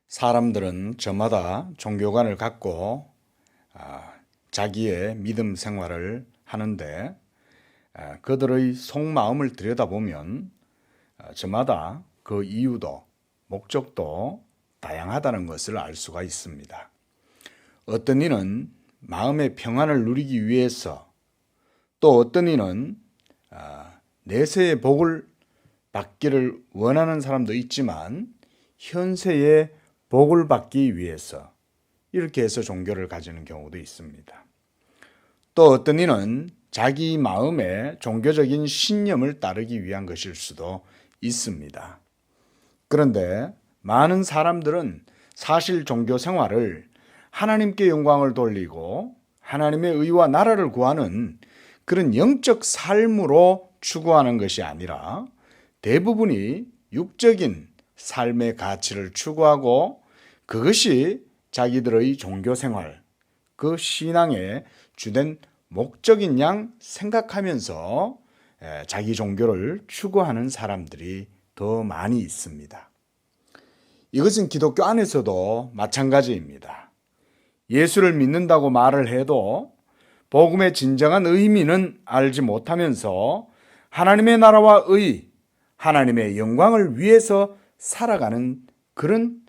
사람들은 저마다 종교관을 갖고 자기의 믿음 생활을 하는데 그들의 속마음을 들여다보면 저마다 그 이유도 목적도 다양하다는 것을 알 수가 있습니다. 어떤 이는 마음의 평안을 누리기 위해서, 또 어떤 이는 내세의 복을 받기를 원하는 사람도 있지만 현세의 복을 받기 위해서 이렇게 해서 종교를 가지는 경우도 있습니다. 또 어떤 이는 자기 마음의 종교적인 신념을 따르기 위한 것일 수도 있습니다. 그런데 많은 사람들은 사실 종교 생활을 하나님께 영광을 돌리고 하나님의 의와 나라를 구하는 그런 영적 삶으로 추구하는 것이 아니라 대부분이 육적인 삶의 가치를 추구하고 그것이 자기들의 종교 생활, 그 신앙의 주된 목적인 양 생각하면서 자기 종교를 추구하는 사람들이 더 많이 있습니다. 이것은 기독교 안에서도 마찬가지입니다. 예수를 믿는다고 말을 해도 복음의 진정한 의미는 알지 못하면서 하나님의 나라와 의, 하나님의 영광을 위해서 살아가는 그런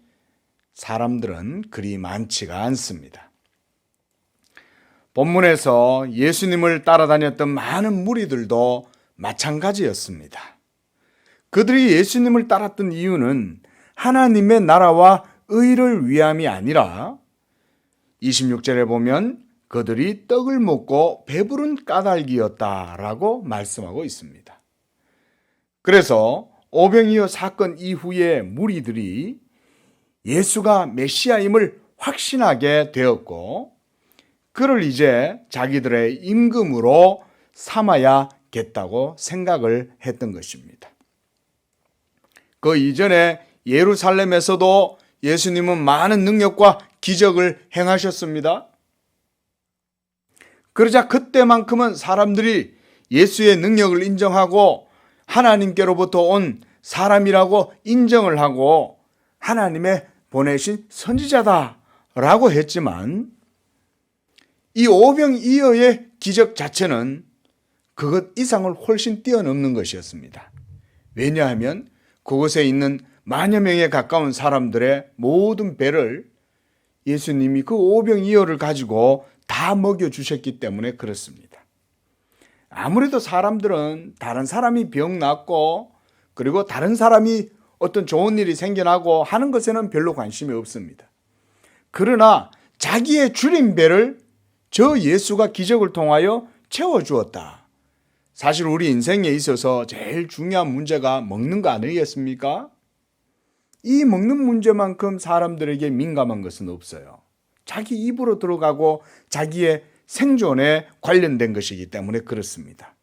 사람들은 그리 많지가 않습니다. 본문에서 예수님을 따라다녔던 많은 무리들도 마찬가지였습니다. 그들이 예수님을 따랐던 이유는 하나님의 나라와 의를 위함이 아니라 26절에 보면 그들이 떡을 먹고 배부른 까닭이었다라고 말씀하고 있습니다. 그래서 오병이어 사건 이후에 무리들이 예수가 메시아임을 확신하게 되었고 그를 이제 자기들의 임금으로 삼아야겠다고 생각을 했던 것입니다. 그 이전에 예루살렘에서도 예수님은 많은 능력과 기적을 행하셨습니다. 그러자 그때만큼은 사람들이 예수의 능력을 인정하고 하나님께로부터 온 사람이라고 인정을 하고 하나님의 보내신 선지자다라고 했지만 이 오병이어의 기적 자체는 그것 이상을 훨씬 뛰어넘는 것이었습니다. 왜냐하면 그곳에 있는 만여 명에 가까운 사람들의 모든 배를 예수님이 그 오병이어를 가지고 다 먹여주셨기 때문에 그렇습니다. 아무래도 사람들은 다른 사람이 병 낫고 그리고 다른 사람이 어떤 좋은 일이 생겨나고 하는 것에는 별로 관심이 없습니다. 그러나 자기의 줄인 배를 저 예수가 기적을 통하여 채워주었다. 사실 우리 인생에 있어서 제일 중요한 문제가 먹는 거 아니겠습니까? 이 먹는 문제만큼 사람들에게 민감한 것은 없어요. 자기 입으로 들어가고 자기의 생존에 관련된 것이기 때문에 그렇습니다.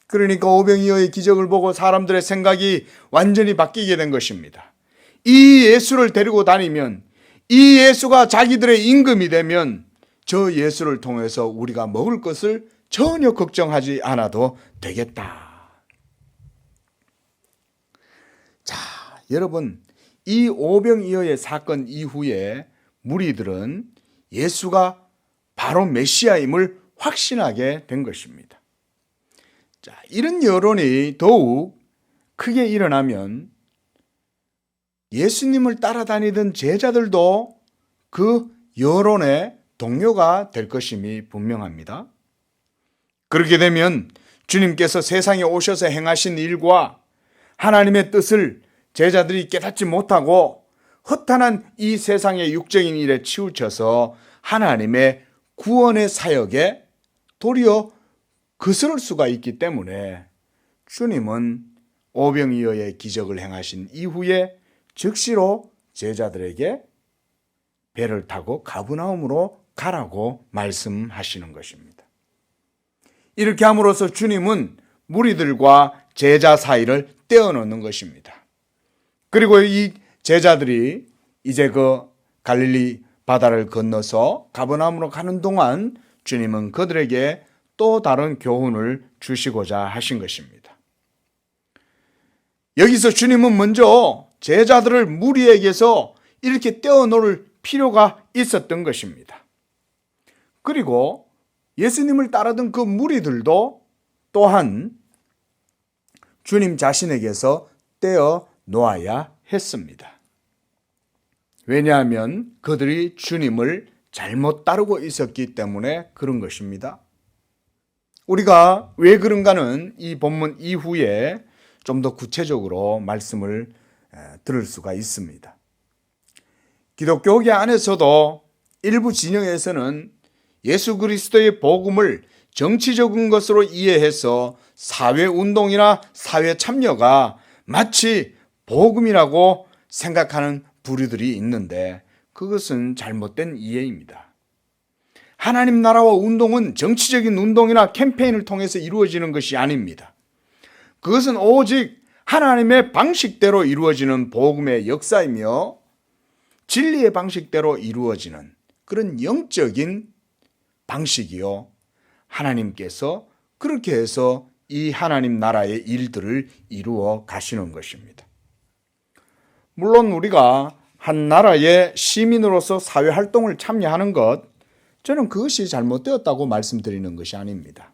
그러니까 오병이어의 기적을 보고 사람들의 생각이 완전히 바뀌게 된 것입니다. 이 예수를 데리고 다니면, 이 예수가 자기들의 임금이 되면 저 예수를 통해서 우리가 먹을 것을 전혀 걱정하지 않아도 되겠다. 자, 여러분, 이 오병이어의 사건 이후에 무리들은 예수가 바로 메시아임을 확신하게 된 것입니다. 자, 이런 여론이 더욱 크게 일어나면 예수님을 따라다니던 제자들도 그 여론의 동료가 될 것임이 분명합니다. 그렇게 되면 주님께서 세상에 오셔서 행하신 일과 하나님의 뜻을 제자들이 깨닫지 못하고 허탄한 이 세상의 육적인 일에 치우쳐서 하나님의 구원의 사역에 도리어 거스를 수가 있기 때문에 주님은 오병이어의 기적을 행하신 이후에 즉시로 제자들에게 배를 타고 가버나움으로 가라고 말씀하시는 것입니다. 이렇게 함으로써 주님은 무리들과 제자 사이를 떼어놓는 것입니다. 그리고 이 제자들이 이제 그 갈릴리 바다를 건너서 가버나움으로 가는 동안 주님은 그들에게 또 다른 교훈을 주시고자 하신 것입니다. 여기서 주님은 먼저 제자들을 무리에게서 이렇게 떼어놓을 필요가 있었던 것입니다. 그리고 예수님을 따르던 그 무리들도 또한 주님 자신에게서 떼어 놓아야 했습니다. 왜냐하면 그들이 주님을 잘못 따르고 있었기 때문에 그런 것입니다. 우리가 왜 그런가는 이 본문 이후에 좀 더 구체적으로 말씀을 들을 수가 있습니다. 기독교계 안에서도 일부 진영에서는 예수 그리스도의 복음을 정치적인 것으로 이해해서 사회운동이나 사회 참여가 마치 복음이라고 생각하는 부류들이 있는데 그것은 잘못된 이해입니다. 하나님 나라와 운동은 정치적인 운동이나 캠페인을 통해서 이루어지는 것이 아닙니다. 그것은 오직 하나님의 방식대로 이루어지는 복음의 역사이며 진리의 방식대로 이루어지는 그런 영적인 방식이요. 하나님께서 그렇게 해서 이 하나님 나라의 일들을 이루어 가시는 것입니다. 물론 우리가 한 나라의 시민으로서 사회활동을 참여하는 것, 저는 그것이 잘못되었다고 말씀드리는 것이 아닙니다.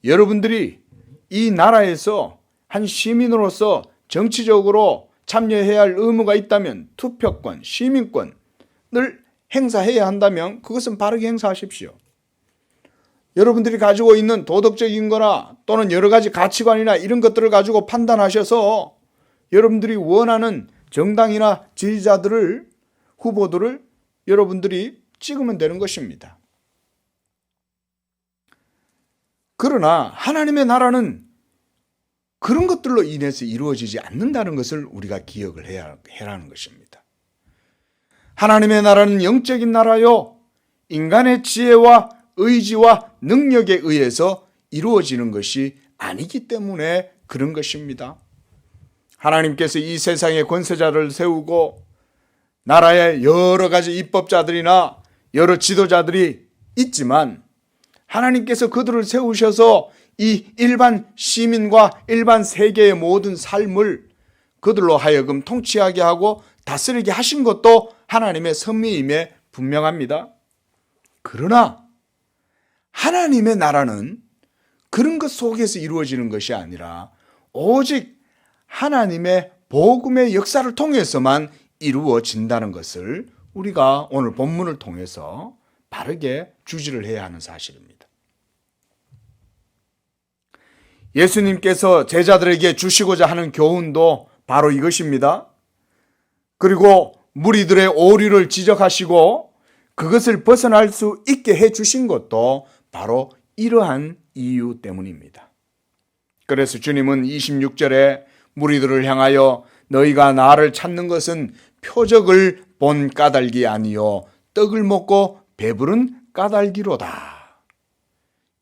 여러분들이 이 나라에서 한 시민으로서 정치적으로 참여해야 할 의무가 있다면 투표권, 시민권을 행사해야 한다면 그것은 바르게 행사하십시오. 여러분들이 가지고 있는 도덕적인 거나 또는 여러 가지 가치관이나 이런 것들을 가지고 판단하셔서 여러분들이 원하는 정당이나 지지자들을, 후보들을 여러분들이 찍으면 되는 것입니다. 그러나 하나님의 나라는 그런 것들로 인해서 이루어지지 않는다는 것을 우리가 기억을 해야 하는 것입니다. 하나님의 나라는 영적인 나라요, 인간의 지혜와 의지와 능력에 의해서 이루어지는 것이 아니기 때문에 그런 것입니다. 하나님께서 이 세상에 권세자를 세우고 나라에 여러 가지 입법자들이나 여러 지도자들이 있지만 하나님께서 그들을 세우셔서 이 일반 시민과 일반 세계의 모든 삶을 그들로 하여금 통치하게 하고 다스리게 하신 것도 하나님의 섭리임에 분명합니다. 그러나 하나님의 나라는 그런 것 속에서 이루어지는 것이 아니라 오직 하나님의 복음의 역사를 통해서만 이루어진다는 것을 우리가 오늘 본문을 통해서 바르게 주지를 해야 하는 사실입니다. 예수님께서 제자들에게 주시고자 하는 교훈도 바로 이것입니다. 그리고 무리들의 오류를 지적하시고 그것을 벗어날 수 있게 해주신 것도 바로 이러한 이유 때문입니다. 그래서 주님은 26절에 무리들을 향하여 너희가 나를 찾는 것은 표적을 본 까닭이 아니요 떡을 먹고 배부른 까닭이로다.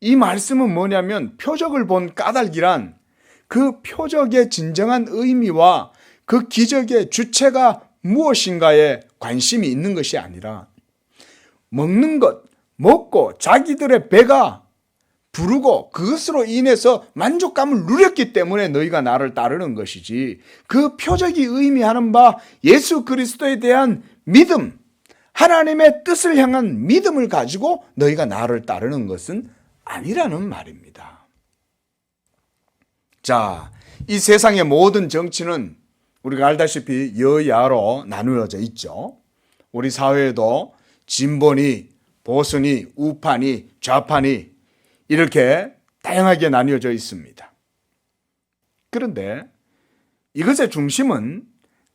이 말씀은 뭐냐면 표적을 본 까닭이란 그 표적의 진정한 의미와 그 기적의 주체가 무엇인가에 관심이 있는 것이 아니라 먹는 것, 먹고 자기들의 배가 부르고 그것으로 인해서 만족감을 누렸기 때문에 너희가 나를 따르는 것이지, 그 표적이 의미하는 바 예수 그리스도에 대한 믿음, 하나님의 뜻을 향한 믿음을 가지고 너희가 나를 따르는 것은 아니라는 말입니다. 자, 이 세상의 모든 정치는 우리가 알다시피 여야로 나누어져 있죠. 우리 사회에도 진보니 보수니 우파니 좌파니 이렇게 다양하게 나뉘어져 있습니다. 그런데 이것의 중심은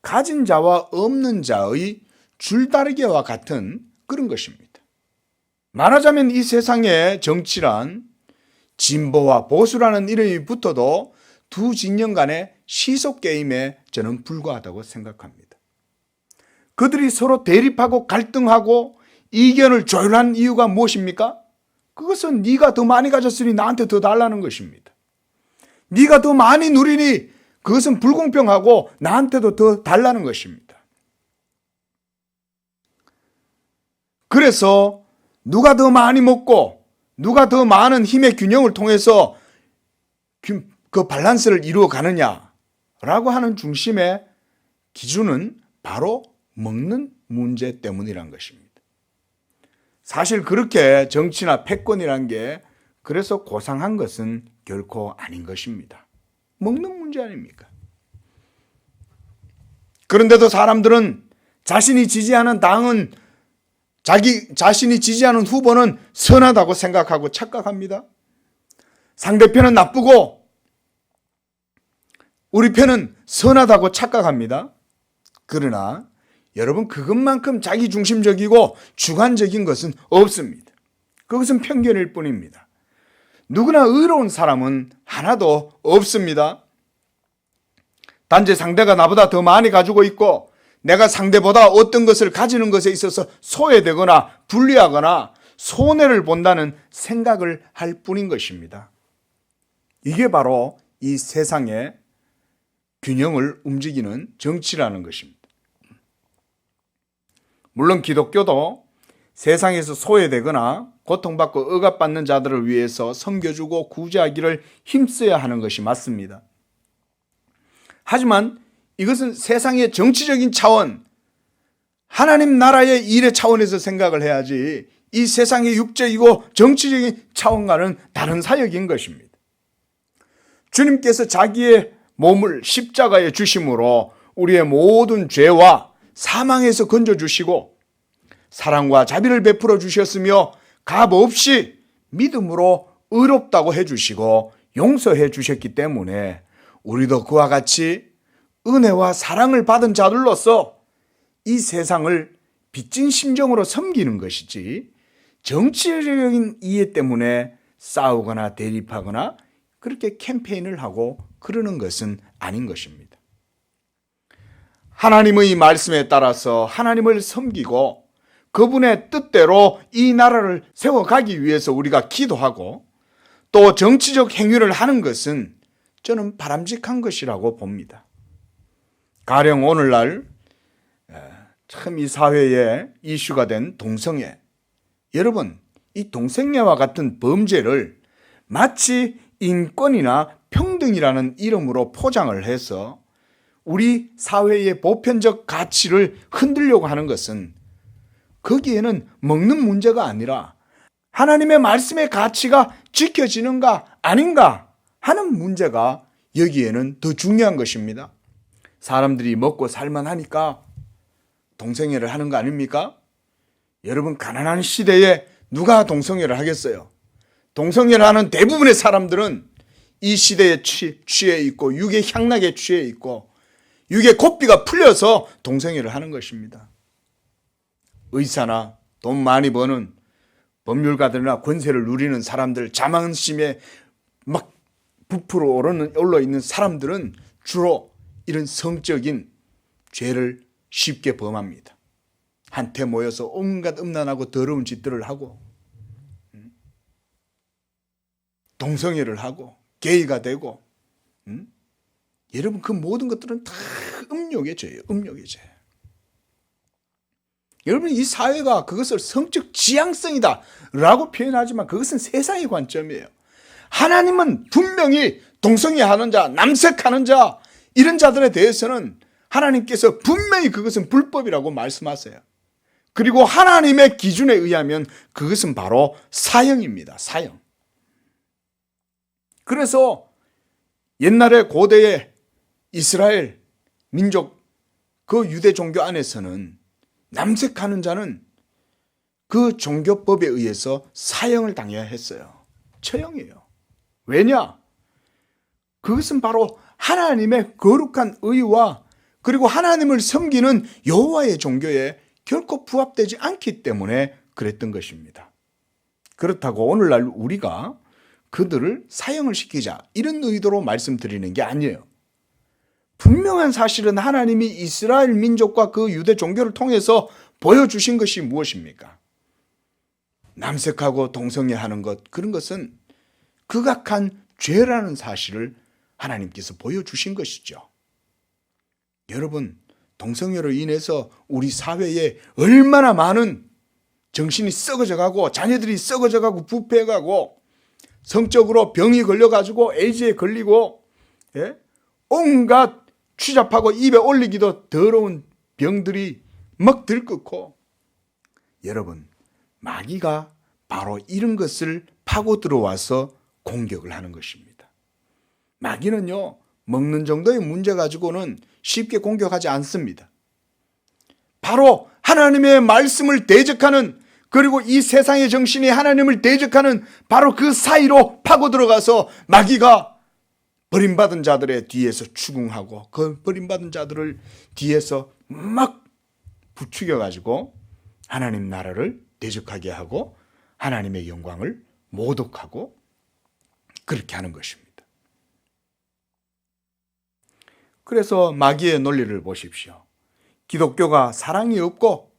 가진 자와 없는 자의 줄다리기와 같은 그런 것입니다. 말하자면 이 세상의 정치란 진보와 보수라는 이름이 붙어도 두 진영 간의 시속 게임에 저는 불과하다고 생각합니다. 그들이 서로 대립하고 갈등하고 이견을 조율한 이유가 무엇입니까? 그것은 네가 더 많이 가졌으니 나한테 더 달라는 것입니다. 네가 더 많이 누리니 그것은 불공평하고 나한테도 더 달라는 것입니다. 그래서 누가 더 많이 먹고 누가 더 많은 힘의 균형을 통해서 그 밸런스를 이루어 가느냐라고 하는 중심의 기준은 바로 먹는 문제 때문이란 것입니다. 사실 그렇게 정치나 패권이란 게 그래서 고상한 것은 결코 아닌 것입니다. 먹는 문제 아닙니까? 그런데도 사람들은 자신이 지지하는 당은 자신이 지지하는 후보는 선하다고 생각하고 착각합니다. 상대편은 나쁘고 우리 편은 선하다고 착각합니다. 그러나 여러분, 그것만큼 자기중심적이고 주관적인 것은 없습니다. 그것은 편견일 뿐입니다. 누구나 의로운 사람은 하나도 없습니다. 단지 상대가 나보다 더 많이 가지고 있고 내가 상대보다 어떤 것을 가지는 것에 있어서 소외되거나 불리하거나 손해를 본다는 생각을 할 뿐인 것입니다. 이게 바로 이 세상의 균형을 움직이는 정치라는 것입니다. 물론 기독교도 세상에서 소외되거나 고통받고 억압받는 자들을 위해서 섬겨주고 구제하기를 힘써야 하는 것이 맞습니다. 하지만 이것은 세상의 정치적인 차원, 하나님 나라의 일의 차원에서 생각을 해야지 이 세상의 육적이고 정치적인 차원과는 다른 사역인 것입니다. 주님께서 자기의 몸을 십자가에 주심으로 우리의 모든 죄와 사망에서 건져주시고 사랑과 자비를 베풀어 주셨으며 값없이 믿음으로 의롭다고 해주시고 용서해 주셨기 때문에 우리도 그와 같이 은혜와 사랑을 받은 자들로서 이 세상을 빚진 심정으로 섬기는 것이지 정치적인 이해 때문에 싸우거나 대립하거나 그렇게 캠페인을 하고 그러는 것은 아닌 것입니다. 하나님의 말씀에 따라서 하나님을 섬기고 그분의 뜻대로 이 나라를 세워가기 위해서 우리가 기도하고 또 정치적 행위를 하는 것은 저는 바람직한 것이라고 봅니다. 가령 오늘날 참 이 사회에 이슈가 된 동성애. 여러분, 이 동성애와 같은 범죄를 마치 인권이나 평등이라는 이름으로 포장을 해서 우리 사회의 보편적 가치를 흔들려고 하는 것은 거기에는 먹는 문제가 아니라 하나님의 말씀의 가치가 지켜지는가 아닌가 하는 문제가 여기에는 더 중요한 것입니다. 사람들이 먹고 살만하니까 동성애를 하는 거 아닙니까? 여러분, 가난한 시대에 누가 동성애를 하겠어요? 동성애를 하는 대부분의 사람들은 이 시대에 취해 있고 육의 향락에 취해 있고 육의 고삐가 풀려서 동성애를 하는 것입니다. 의사나 돈 많이 버는 법률가들이나 권세를 누리는 사람들, 자만심에 막 부풀어 올라 있는 사람들은 주로 이런 성적인 죄를 쉽게 범합니다. 한테 모여서 온갖 음란하고 더러운 짓들을 하고 동성애를 하고 게이가 되고 여러분, 그 모든 것들은 다 음욕의 죄예요. 음욕의 죄. 여러분, 이 사회가 그것을 성적 지향성이다 라고 표현하지만 그것은 세상의 관점이에요. 하나님은 분명히 동성애하는 자, 남색하는 자, 이런 자들에 대해서는 하나님께서 분명히 그것은 불법이라고 말씀하세요. 그리고 하나님의 기준에 의하면 그것은 바로 사형입니다. 사형. 그래서 옛날에 고대의 이스라엘 민족 그 유대 종교 안에서는 남색하는 자는 그 종교법에 의해서 사형을 당해야 했어요. 처형이에요. 왜냐? 그것은 바로 하나님의 거룩한 의와 그리고 하나님을 섬기는 여호와의 종교에 결코 부합되지 않기 때문에 그랬던 것입니다. 그렇다고 오늘날 우리가 그들을 사형을 시키자 이런 의도로 말씀드리는 게 아니에요. 분명한 사실은 하나님이 이스라엘 민족과 그 유대 종교를 통해서 보여주신 것이 무엇입니까? 남색하고 동성애하는 것, 그런 것은 극악한 죄라는 사실을 하나님께서 보여주신 것이죠. 여러분, 동성애로 인해서 우리 사회에 얼마나 많은 정신이 썩어져가고 자녀들이 썩어져가고 부패해가고 성적으로 병이 걸려가지고 에이즈에 걸리고 온갖 취잡하고 입에 올리기도 더러운 병들이 막 들끓고, 여러분, 마귀가 바로 이런 것을 파고 들어와서 공격을 하는 것입니다. 마귀는요, 먹는 정도의 문제 가지고는 쉽게 공격하지 않습니다. 바로 하나님의 말씀을 대적하는, 그리고 이 세상의 정신이 하나님을 대적하는 바로 그 사이로 파고 들어가서 마귀가 버림받은 자들의 뒤에서 추궁하고, 그 버림받은 자들을 뒤에서 막 부추겨 가지고 하나님 나라를 대적하게 하고 하나님의 영광을 모독하고 그렇게 하는 것입니다. 그래서 마귀의 논리를 보십시오. 기독교가 사랑이 없고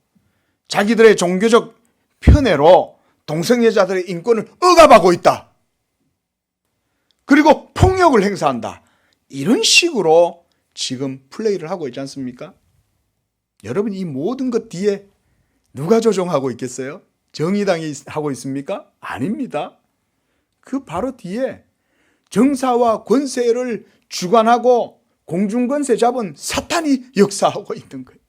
자기들의 종교적 편애로 동성애자들의 인권을 억압하고 있다. 그리고 폭력을 행사한다. 이런 식으로 지금 플레이를 하고 있지 않습니까? 여러분, 이 모든 것 뒤에 누가 조종하고 있겠어요? 정의당이 하고 있습니까? 아닙니다. 그 바로 뒤에 정사와 권세를 주관하고 공중권세 잡은 사탄이 역사하고 있는 거예요.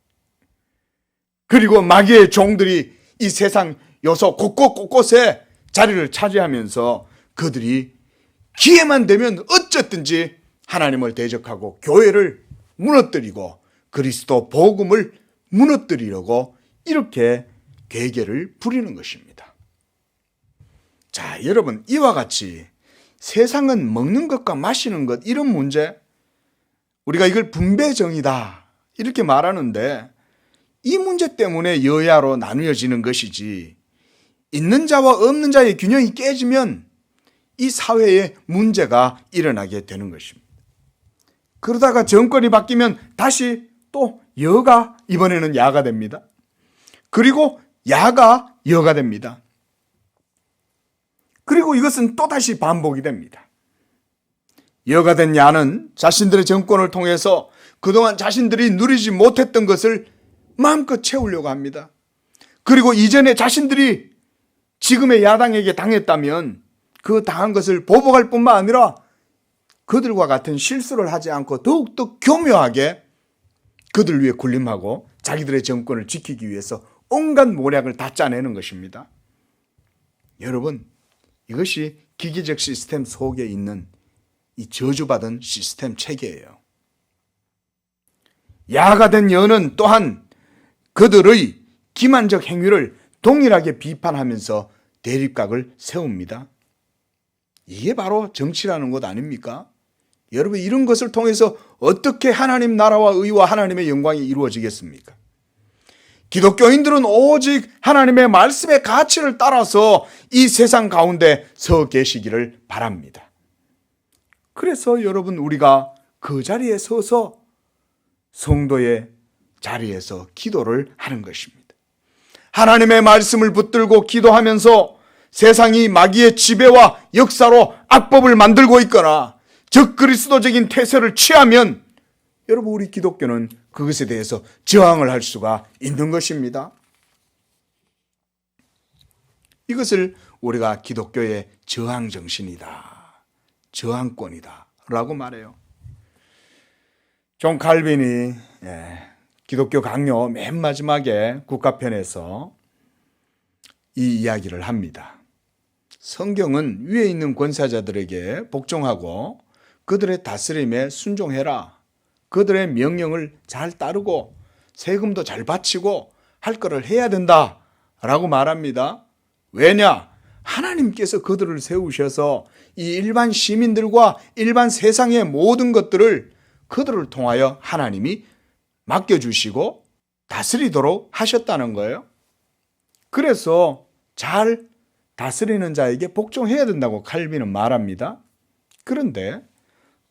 그리고 마귀의 종들이 이 세상 요소 곳곳곳곳에 자리를 차지하면서 그들이 기회만 되면 어쨌든지 하나님을 대적하고 교회를 무너뜨리고 그리스도 복음을 무너뜨리려고 이렇게 계계를 부리는 것입니다. 자, 여러분, 이와 같이 세상은 먹는 것과 마시는 것, 이런 문제, 우리가 이걸 분배정이다 이렇게 말하는데, 이 문제 때문에 여야로 나누어지는 것이지, 있는 자와 없는 자의 균형이 깨지면 이 사회에 문제가 일어나게 되는 것입니다. 그러다가 정권이 바뀌면 다시 또 여가 이번에는 야가 됩니다. 그리고 야가 여가 됩니다. 그리고 이것은 또다시 반복이 됩니다. 여가 된 야는 자신들의 정권을 통해서 그동안 자신들이 누리지 못했던 것을 마음껏 채우려고 합니다. 그리고 이전에 자신들이 지금의 야당에게 당했다면 그 당한 것을 보복할 뿐만 아니라 그들과 같은 실수를 하지 않고 더욱더 교묘하게 그들 위해 군림하고 자기들의 정권을 지키기 위해서 온갖 모략을 다 짜내는 것입니다. 여러분, 이것이 기계적 시스템 속에 있는 이 저주받은 시스템 체계예요. 야가 된 여는 또한 그들의 기만적 행위를 동일하게 비판하면서 대립각을 세웁니다. 이게 바로 정치라는 것 아닙니까? 여러분, 이런 것을 통해서 어떻게 하나님 나라와 의와 하나님의 영광이 이루어지겠습니까? 기독교인들은 오직 하나님의 말씀의 가치를 따라서 이 세상 가운데 서 계시기를 바랍니다. 그래서 여러분, 우리가 그 자리에 서서 성도의 자리에서 기도를 하는 것입니다. 하나님의 말씀을 붙들고 기도하면서 세상이 마귀의 지배와 역사로 악법을 만들고 있거나 적그리스도적인 태세를 취하면 여러분, 우리 기독교는 그것에 대해서 저항을 할 수가 있는 것입니다. 이것을 우리가 기독교의 저항 정신이다, 저항권이다 라고 말해요. 존 칼빈이 기독교 강요 맨 마지막에 국가편에서 이 이야기를 합니다. 성경은 위에 있는 권사자들에게 복종하고 그들의 다스림에 순종해라. 그들의 명령을 잘 따르고 세금도 잘 바치고 할 거를 해야 된다 라고 말합니다. 왜냐? 하나님께서 그들을 세우셔서 이 일반 시민들과 일반 세상의 모든 것들을 그들을 통하여 하나님이 맡겨주시고 다스리도록 하셨다는 거예요. 그래서 잘 다스리는 자에게 복종해야 된다고 칼빈은 말합니다. 그런데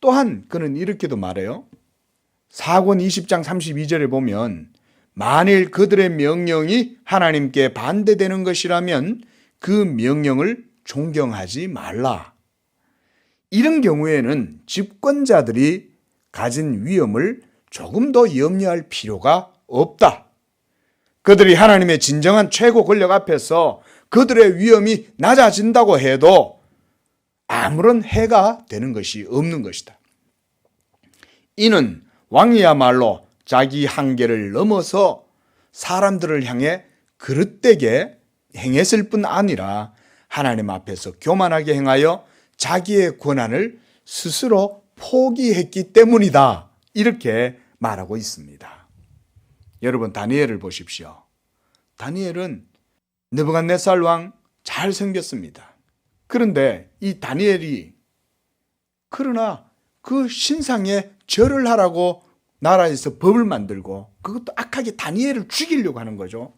또한 그는 이렇게도 말해요. 사권 20장 32절에 보면 만일 그들의 명령이 하나님께 반대되는 것이라면 그 명령을 존경하지 말라. 이런 경우에는 집권자들이 가진 위엄을 조금 더 염려할 필요가 없다. 그들이 하나님의 진정한 최고 권력 앞에서 그들의 위엄이 낮아진다고 해도 아무런 해가 되는 것이 없는 것이다. 이는 왕이야말로 자기 한계를 넘어서 사람들을 향해 그릇되게 행했을 뿐 아니라 하나님 앞에서 교만하게 행하여 자기의 권한을 스스로 포기했기 때문이다. 이렇게 말하고 있습니다. 여러분, 다니엘을 보십시오. 다니엘은 느부갓네살 왕 잘생겼습니다. 그런데 이 다니엘이 그러나 그 신상에 절을 하라고 나라에서 법을 만들고 그것도 악하게 다니엘을 죽이려고 하는 거죠.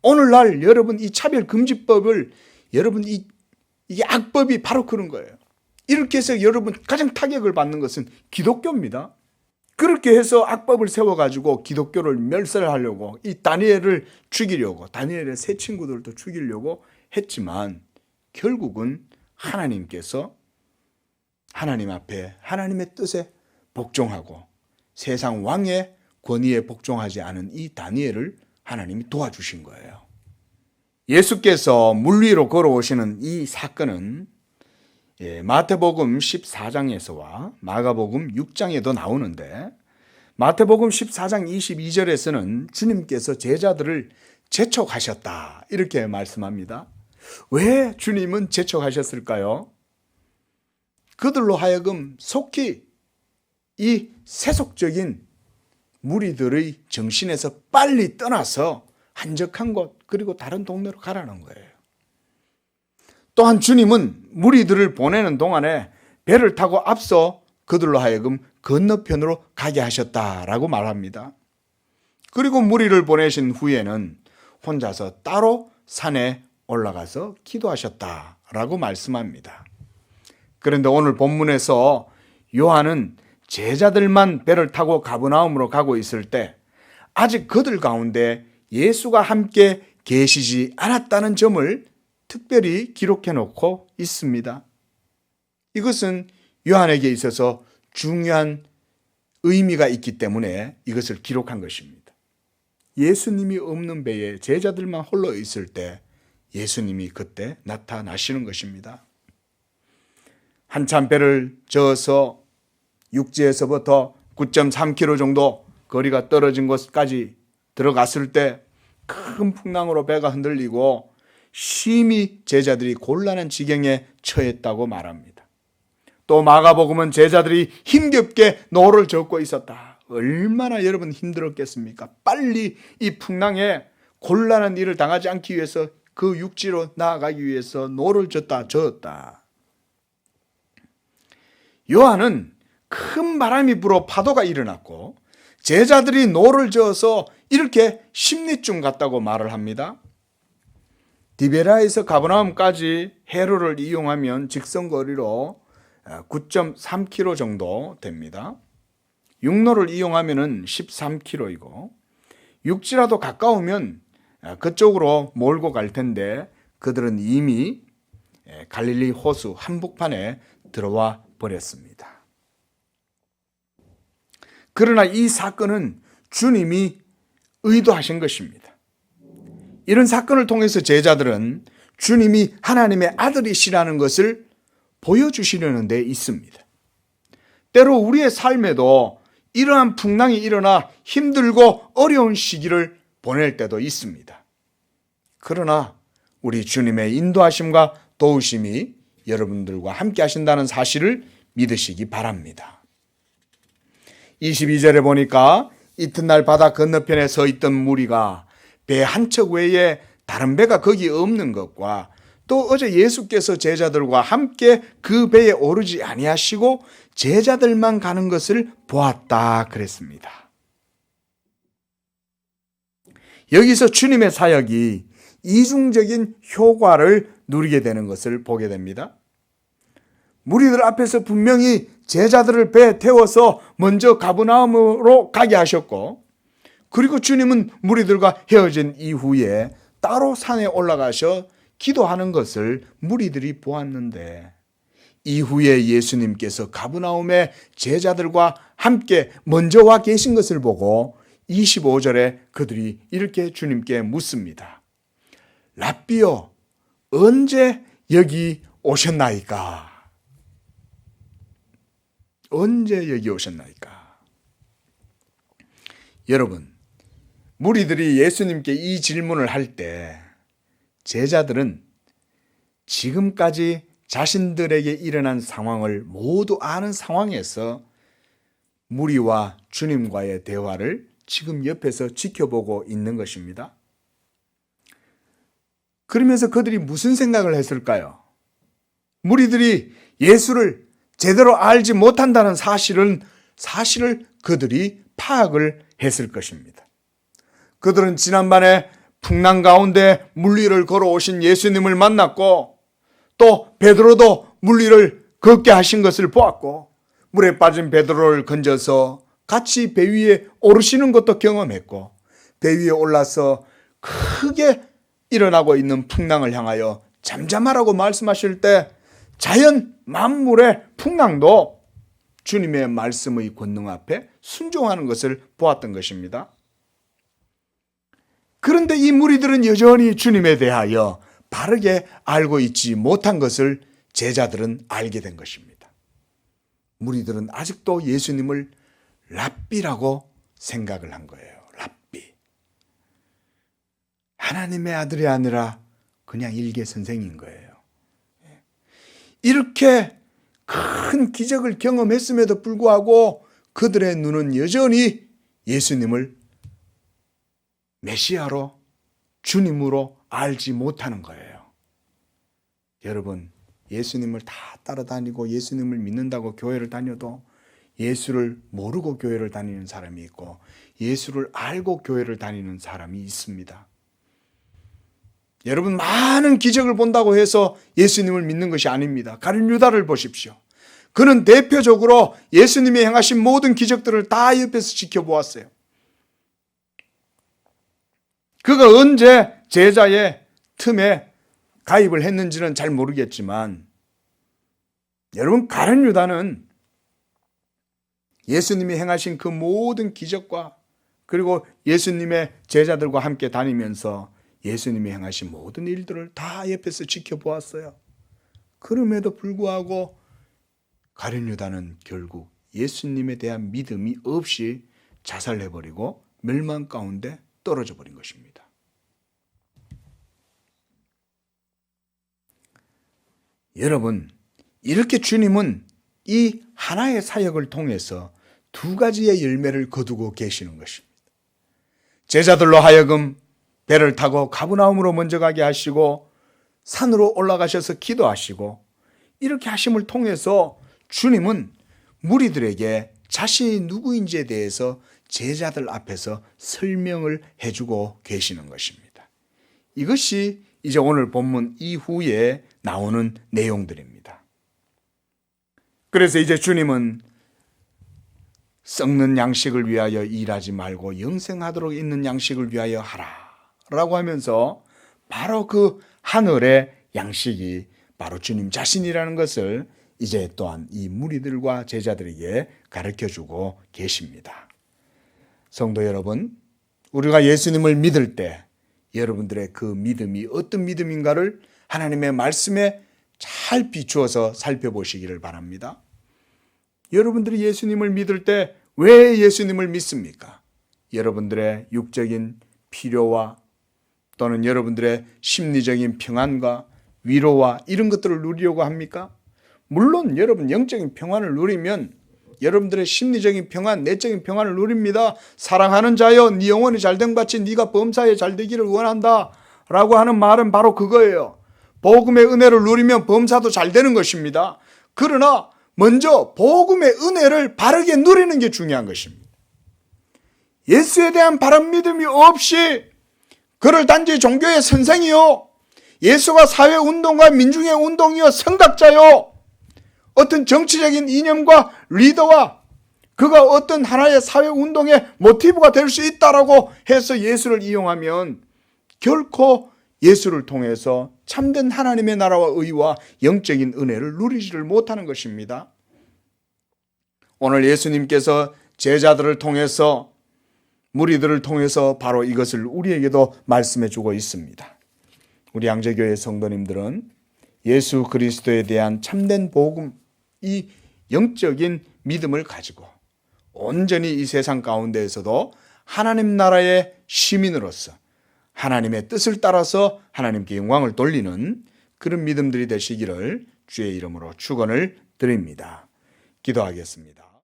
오늘날 여러분 이 차별금지법을 여러분 이게 악법이 바로 그런 거예요. 이렇게 해서 여러분 가장 타격을 받는 것은 기독교입니다. 그렇게 해서 악법을 세워가지고 기독교를 멸살하려고 이 다니엘을 죽이려고 다니엘의 세 친구들도 죽이려고 했지만 결국은 하나님께서 하나님 앞에 하나님의 뜻에 복종하고 세상 왕의 권위에 복종하지 않은 이 다니엘을 하나님이 도와주신 거예요. 예수께서 물 위로 걸어오시는 이 사건은 마태복음 14장에서와 마가복음 6장에도 나오는데 마태복음 14장 22절에서는 주님께서 제자들을 재촉하셨다 이렇게 말씀합니다. 왜 주님은 재촉하셨을까요? 그들로 하여금 속히 이 세속적인 무리들의 정신에서 빨리 떠나서 한적한 곳 그리고 다른 동네로 가라는 거예요. 또한 주님은 무리들을 보내는 동안에 배를 타고 앞서 그들로 하여금 건너편으로 가게 하셨다라고 말합니다. 그리고 무리를 보내신 후에는 혼자서 따로 산에 올라가서 기도하셨다라고 말씀합니다. 그런데 오늘 본문에서 요한은 제자들만 배를 타고 가버나움으로 가고 있을 때 아직 그들 가운데 예수가 함께 계시지 않았다는 점을 특별히 기록해 놓고 있습니다. 이것은 요한에게 있어서 중요한 의미가 있기 때문에 이것을 기록한 것입니다. 예수님이 없는 배에 제자들만 홀로 있을 때 예수님이 그때 나타나시는 것입니다. 한참 배를 저어서 육지에서부터 9.3km 정도 거리가 떨어진 곳까지 들어갔을 때 큰 풍랑으로 배가 흔들리고 심히 제자들이 곤란한 지경에 처했다고 말합니다. 또 마가복음은 제자들이 힘겹게 노를 젓고 있었다. 얼마나 여러분 힘들었겠습니까? 빨리 이 풍랑에 곤란한 일을 당하지 않기 위해서 그 육지로 나아가기 위해서 노를 저었다. 요한은 큰 바람이 불어 파도가 일어났고 제자들이 노를 저어서 이렇게 심리중 같다고 말을 합니다. 디베라에서 가버나움까지 해로를 이용하면 직선거리로 9.3km 정도 됩니다. 육로를 이용하면 13km이고 육지라도 가까우면 그쪽으로 몰고 갈 텐데 그들은 이미 갈릴리 호수 한복판에 들어와 버렸습니다. 그러나 이 사건은 주님이 의도하신 것입니다. 이런 사건을 통해서 제자들은 주님이 하나님의 아들이시라는 것을 보여주시려는 데 있습니다. 때로 우리의 삶에도 이러한 풍랑이 일어나 힘들고 어려운 시기를 보낼 때도 있습니다. 그러나 우리 주님의 인도하심과 도우심이 여러분들과 함께 하신다는 사실을 믿으시기 바랍니다. 22절에 보니까 이튿날 바다 건너편에 서 있던 무리가 배 한 척 외에 다른 배가 거기 없는 것과 또 어제 예수께서 제자들과 함께 그 배에 오르지 아니하시고 제자들만 가는 것을 보았다 그랬습니다. 여기서 주님의 사역이 이중적인 효과를 누리게 되는 것을 보게 됩니다. 무리들 앞에서 분명히 제자들을 배에 태워서 먼저 가버나움으로 가게 하셨고 그리고 주님은 무리들과 헤어진 이후에 따로 산에 올라가셔 기도하는 것을 무리들이 보았는데 이후에 예수님께서 가버나움에 제자들과 함께 먼저 와 계신 것을 보고 25절에 그들이 이렇게 주님께 묻습니다. 랍비요, 언제 여기 오셨나이까? 언제 여기 오셨나이까? 여러분, 무리들이 예수님께 이 질문을 할 때 제자들은 지금까지 자신들에게 일어난 상황을 모두 아는 상황에서 무리와 주님과의 대화를 지금 옆에서 지켜보고 있는 것입니다. 그러면서 그들이 무슨 생각을 했을까요? 무리들이 예수를 제대로 알지 못한다는 사실을 그들이 파악을 했을 것입니다. 그들은 지난번에 풍랑 가운데 물리를 걸어오신 예수님을 만났고 또 베드로도 물리를 걷게 하신 것을 보았고 물에 빠진 베드로를 건져서 같이 배 위에 오르시는 것도 경험했고 배 위에 올라서 크게 일어나고 있는 풍랑을 향하여 잠잠하라고 말씀하실 때 자연 만물의 풍랑도 주님의 말씀의 권능 앞에 순종하는 것을 보았던 것입니다. 그런데 이 무리들은 여전히 주님에 대하여 바르게 알고 있지 못한 것을 제자들은 알게 된 것입니다. 무리들은 아직도 예수님을 랍비라고 생각을 한 거예요. 랍비. 하나님의 아들이 아니라 그냥 일개 선생인 거예요. 이렇게 큰 기적을 경험했음에도 불구하고 그들의 눈은 여전히 예수님을 메시아로 주님으로 알지 못하는 거예요. 여러분, 예수님을 다 따라다니고 예수님을 믿는다고 교회를 다녀도 예수를 모르고 교회를 다니는 사람이 있고 예수를 알고 교회를 다니는 사람이 있습니다. 여러분, 많은 기적을 본다고 해서 예수님을 믿는 것이 아닙니다. 가룟 유다를 보십시오. 그는 대표적으로 예수님이 행하신 모든 기적들을 다 옆에서 지켜보았어요. 그가 언제 제자의 틈에 가입을 했는지는 잘 모르겠지만 여러분, 가룟 유다는 예수님이 행하신 그 모든 기적과 그리고 예수님의 제자들과 함께 다니면서 예수님이 행하신 모든 일들을 다 옆에서 지켜보았어요. 그럼에도 불구하고 가룟 유다는 결국 예수님에 대한 믿음이 없이 자살해버리고 멸망 가운데 떨어져 버린 것입니다. 여러분, 이렇게 주님은 이 하나의 사역을 통해서 두 가지의 열매를 거두고 계시는 것입니다. 제자들로 하여금 배를 타고 가버나움으로 먼저 가게 하시고 산으로 올라가셔서 기도하시고 이렇게 하심을 통해서 주님은 무리들에게 자신이 누구인지에 대해서 제자들 앞에서 설명을 해주고 계시는 것입니다. 이것이 이제 오늘 본문 이후에 나오는 내용들입니다. 그래서 이제 주님은 썩는 양식을 위하여 일하지 말고 영생하도록 있는 양식을 위하여 하라 라고 하면서 바로 그 하늘의 양식이 바로 주님 자신이라는 것을 이제 또한 이 무리들과 제자들에게 가르쳐주고 계십니다. 성도 여러분, 우리가 예수님을 믿을 때 여러분들의 그 믿음이 어떤 믿음인가를 하나님의 말씀에 잘 비추어서 살펴보시기를 바랍니다. 여러분들이 예수님을 믿을 때 왜 예수님을 믿습니까? 여러분들의 육적인 필요와 또는 여러분들의 심리적인 평안과 위로와 이런 것들을 누리려고 합니까? 물론 여러분 영적인 평안을 누리면 여러분들의 심리적인 평안, 내적인 평안을 누립니다. 사랑하는 자여 네 영혼이 잘됨 같이 네가 범사에 잘되기를 원한다 라고 하는 말은 바로 그거예요. 복음의 은혜를 누리면 범사도 잘 되는 것입니다. 그러나 먼저 복음의 은혜를 바르게 누리는 게 중요한 것입니다. 예수에 대한 바른 믿음이 없이 그를 단지 종교의 선생이요, 예수가 사회운동과 민중의 운동이요, 선각자요, 어떤 정치적인 이념과 리더와 그가 어떤 하나의 사회운동의 모티브가 될 수 있다라고 해서 예수를 이용하면 결코 예수를 통해서 참된 하나님의 나라와 의와 영적인 은혜를 누리지를 못하는 것입니다. 오늘 예수님께서 제자들을 통해서 무리들을 통해서 바로 이것을 우리에게도 말씀해 주고 있습니다. 우리 양재교회 성도님들은 예수 그리스도에 대한 참된 복음, 이 영적인 믿음을 가지고 온전히 이 세상 가운데에서도 하나님 나라의 시민으로서 하나님의 뜻을 따라서 하나님께 영광을 돌리는 그런 믿음들이 되시기를 주의 이름으로 축원을 드립니다. 기도하겠습니다.